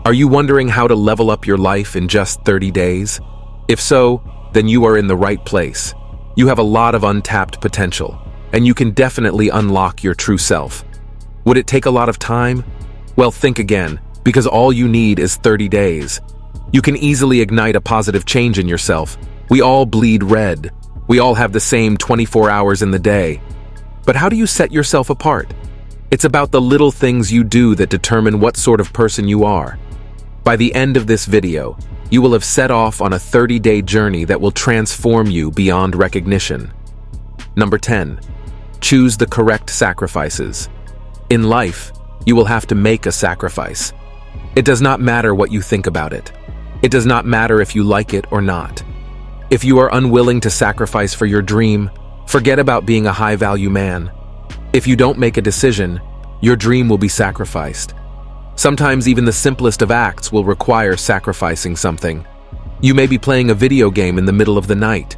Are you wondering how to level up your life in just 30 days? If so, then you are in the right place. You have a lot of untapped potential, and you can definitely unlock your true self. Would it take a lot of time? Well, think again, because all you need is 30 days. You can easily ignite a positive change in yourself. We all bleed red. We all have the same 24 hours in the day. But how do you set yourself apart? It's about the little things you do that determine what sort of person you are. By the end of this video, you will have set off on a 30-day journey that will transform you beyond recognition. Number 10. Choose the correct sacrifices. In life, you will have to make a sacrifice. It does not matter what you think about it. It does not matter if you like it or not. If you are unwilling to sacrifice for your dream, forget about being a high-value man. If you don't make a decision, your dream will be sacrificed. Sometimes even the simplest of acts will require sacrificing something. You may be playing a video game in the middle of the night.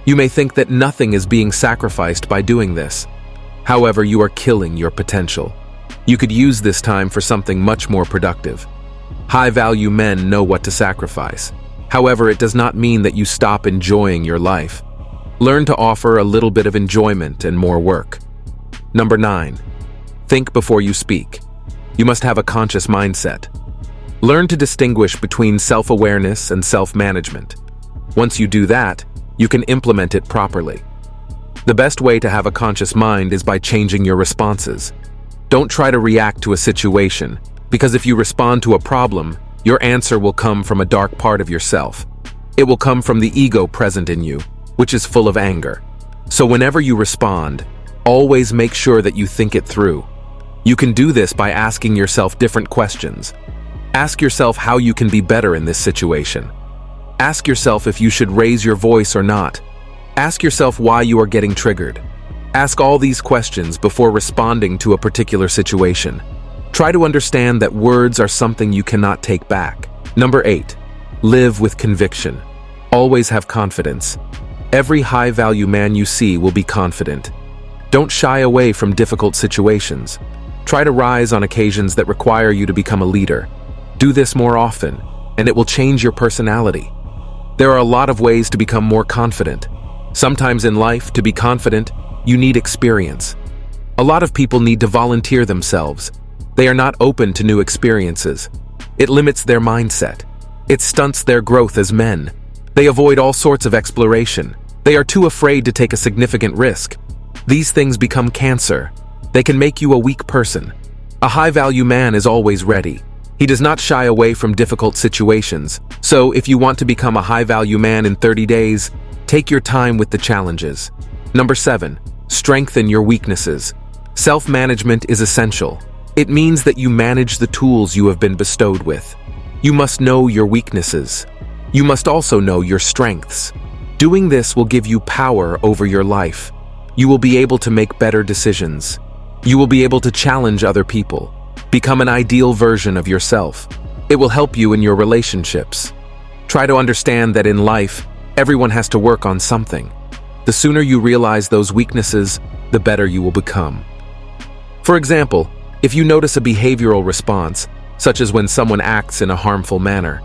You may think that nothing is being sacrificed by doing this. However, you are killing your potential. You could use this time for something much more productive. High-value men know what to sacrifice. However, it does not mean that you stop enjoying your life. Learn to offer a little bit of enjoyment and more work. Number 9. Think before you speak. You must have a conscious mindset. Learn to distinguish between self-awareness and self-management. Once you do that, you can implement it properly. The best way to have a conscious mind is by changing your responses. Don't try to react to a situation, because if you respond to a problem, your answer will come from a dark part of yourself. It will come from the ego present in you, which is full of anger. So whenever you respond, always make sure that you think it through. You can do this by asking yourself different questions. Ask yourself how you can be better in this situation. Ask yourself if you should raise your voice or not. Ask yourself why you are getting triggered. Ask all these questions before responding to a particular situation. Try to understand that words are something you cannot take back. Number 8. Live with conviction. Always have confidence. Every high-value man you see will be confident. Don't shy away from difficult situations. Try to rise on occasions that require you to become a leader. Do this more often, and it will change your personality. There are a lot of ways to become more confident. Sometimes in life, to be confident, you need experience. A lot of people need to volunteer themselves. They are not open to new experiences. It limits their mindset. It stunts their growth as men. They avoid all sorts of exploration. They are too afraid to take a significant risk. These things become cancer. They can make you a weak person. A high-value man is always ready. He does not shy away from difficult situations. So if you want to become a high-value man in 30 days, take your time with the challenges. Number 7. Strengthen your weaknesses. Self-management is essential. It means that you manage the tools you have been bestowed with. You must know your weaknesses. You must also know your strengths. Doing this will give you power over your life. You will be able to make better decisions. You will be able to challenge other people. Become an ideal version of yourself. It will help you in your relationships. Try to understand that in life, everyone has to work on something. The sooner you realize those weaknesses, the better you will become. For example, if you notice a behavioral response, such as when someone acts in a harmful manner,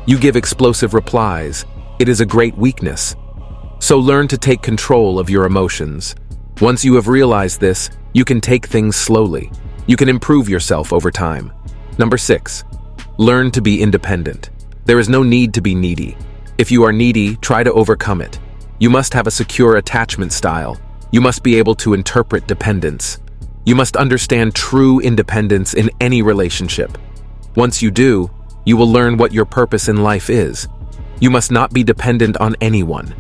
you give explosive replies. It is a great weakness. So learn to take control of your emotions. Once you have realized this, you can take things slowly. You can improve yourself over time. Number 6. Learn to be independent. There is no need to be needy. If you are needy, try to overcome it. You must have a secure attachment style. You must be able to interpret dependence. You must understand true independence in any relationship. Once you do, you will learn what your purpose in life is. You must not be dependent on anyone.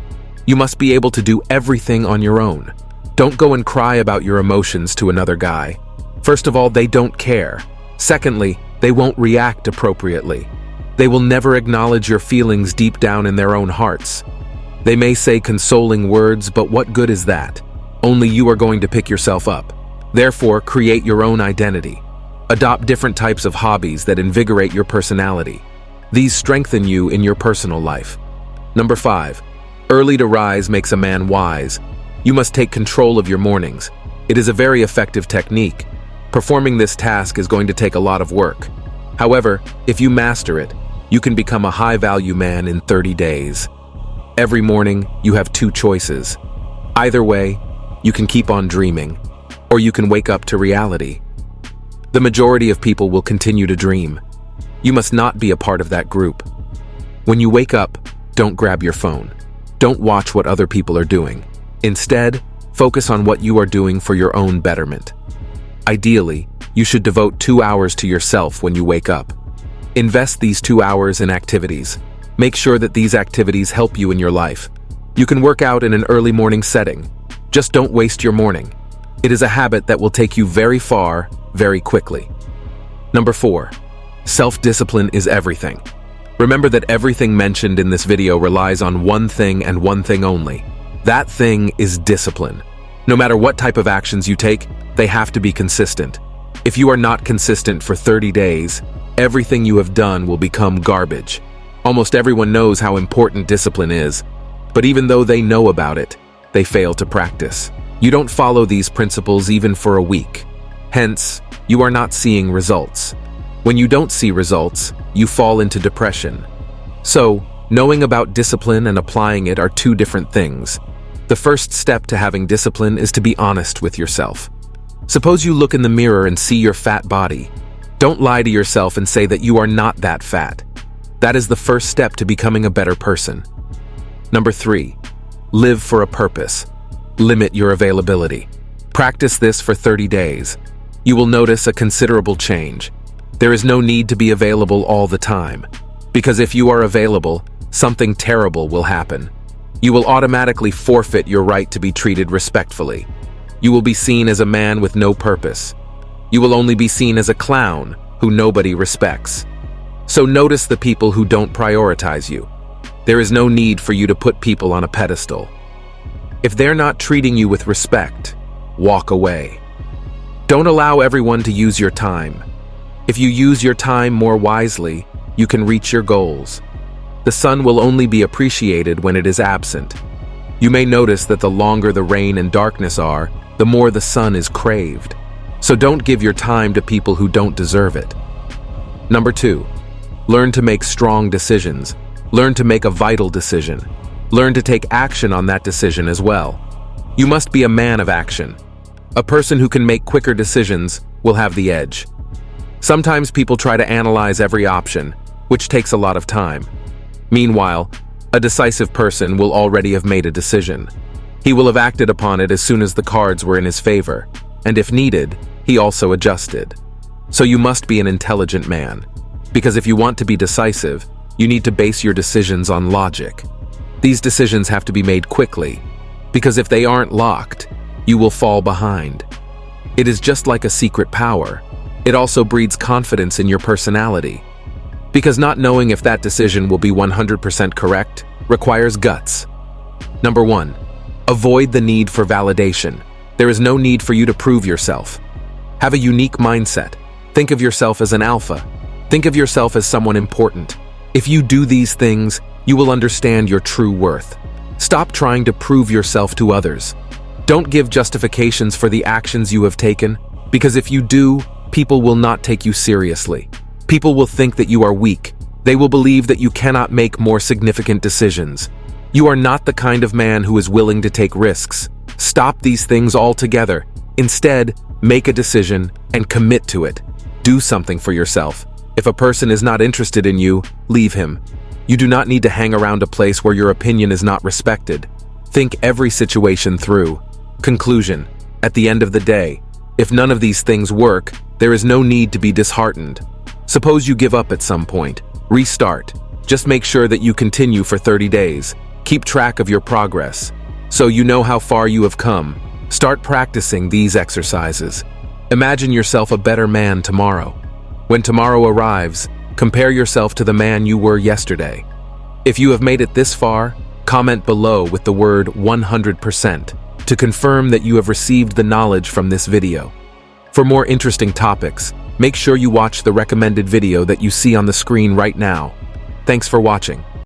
You must be able to do everything on your own. Don't go and cry about your emotions to another guy. First of all, they don't care. Secondly, they won't react appropriately. They will never acknowledge your feelings deep down in their own hearts. They may say consoling words, but what good is that? Only you are going to pick yourself up. Therefore, create your own identity. Adopt different types of hobbies that invigorate your personality. These strengthen you in your personal life. Number 5. Early to rise makes a man wise. You must take control of your mornings. It is a very effective technique. Performing this task is going to take a lot of work. However, if you master it, you can become a high-value man in 30 days. Every morning, you have two choices. Either way, you can keep on dreaming, or you can wake up to reality. The majority of people will continue to dream. You must not be a part of that group. When you wake up, don't grab your phone. Don't watch what other people are doing. Instead, focus on what you are doing for your own betterment. Ideally, you should devote 2 hours to yourself when you wake up. Invest these 2 hours in activities. Make sure that these activities help you in your life. You can work out in an early morning setting. Just don't waste your morning. It is a habit that will take you very far, very quickly. Number 4. Self-discipline is everything. Remember that everything mentioned in this video relies on one thing and one thing only. That thing is discipline. No matter what type of actions you take, they have to be consistent. If you are not consistent for 30 days, everything you have done will become garbage. Almost everyone knows how important discipline is, but even though they know about it, they fail to practice. You don't follow these principles even for a week. Hence, you are not seeing results. When you don't see results, you fall into depression. So, knowing about discipline and applying it are two different things. The first step to having discipline is to be honest with yourself. Suppose you look in the mirror and see your fat body. Don't lie to yourself and say that you are not that fat. That is the first step to becoming a better person. Number 3. Live for a purpose. Limit your availability. Practice this for 30 days. You will notice a considerable change. There is no need to be available all the time, because if you are available, something terrible will happen. You will automatically forfeit your right to be treated respectfully. You will be seen as a man with no purpose. You will only be seen as a clown who nobody respects. So notice the people who don't prioritize you. There is no need for you to put people on a pedestal. If they're not treating you with respect, walk away. Don't allow everyone to use your time. If you use your time more wisely, you can reach your goals. The sun will only be appreciated when it is absent. You may notice that the longer the rain and darkness are, the more the sun is craved. So don't give your time to people who don't deserve it. Number 2. Learn to make strong decisions. Learn to make a vital decision. Learn to take action on that decision as well. You must be a man of action. A person who can make quicker decisions will have the edge. Sometimes people try to analyze every option, which takes a lot of time. Meanwhile, a decisive person will already have made a decision. He will have acted upon it as soon as the cards were in his favor, and if needed, he also adjusted. So you must be an intelligent man, because if you want to be decisive, you need to base your decisions on logic. These decisions have to be made quickly, because if they aren't locked, you will fall behind. It is just like a secret power. It also breeds confidence in your personality. Because not knowing if that decision will be 100% correct requires guts. Number 1. Avoid the need for validation. There is no need for you to prove yourself. Have a unique mindset. Think of yourself as an alpha. Think of yourself as someone important. If you do these things, you will understand your true worth. Stop trying to prove yourself to others. Don't give justifications for the actions you have taken, because if you do, people will not take you seriously. People will think that you are weak. They will believe that you cannot make more significant decisions. You are not the kind of man who is willing to take risks. Stop these things altogether. Instead, make a decision and commit to it. Do something for yourself. If a person is not interested in you, leave him. You do not need to hang around a place where your opinion is not respected. Think every situation through. Conclusion. At the end of the day, if none of these things work, there is no need to be disheartened. Suppose you give up at some point. Restart. Just make sure that you continue for 30 days. Keep track of your progress, so you know how far you have come. Start practicing these exercises. Imagine yourself a better man tomorrow. When tomorrow arrives, compare yourself to the man you were yesterday. If you have made it this far, comment below with the word 100% to confirm that you have received the knowledge from this video. For more interesting topics, make sure you watch the recommended video that you see on the screen right now. Thanks for watching.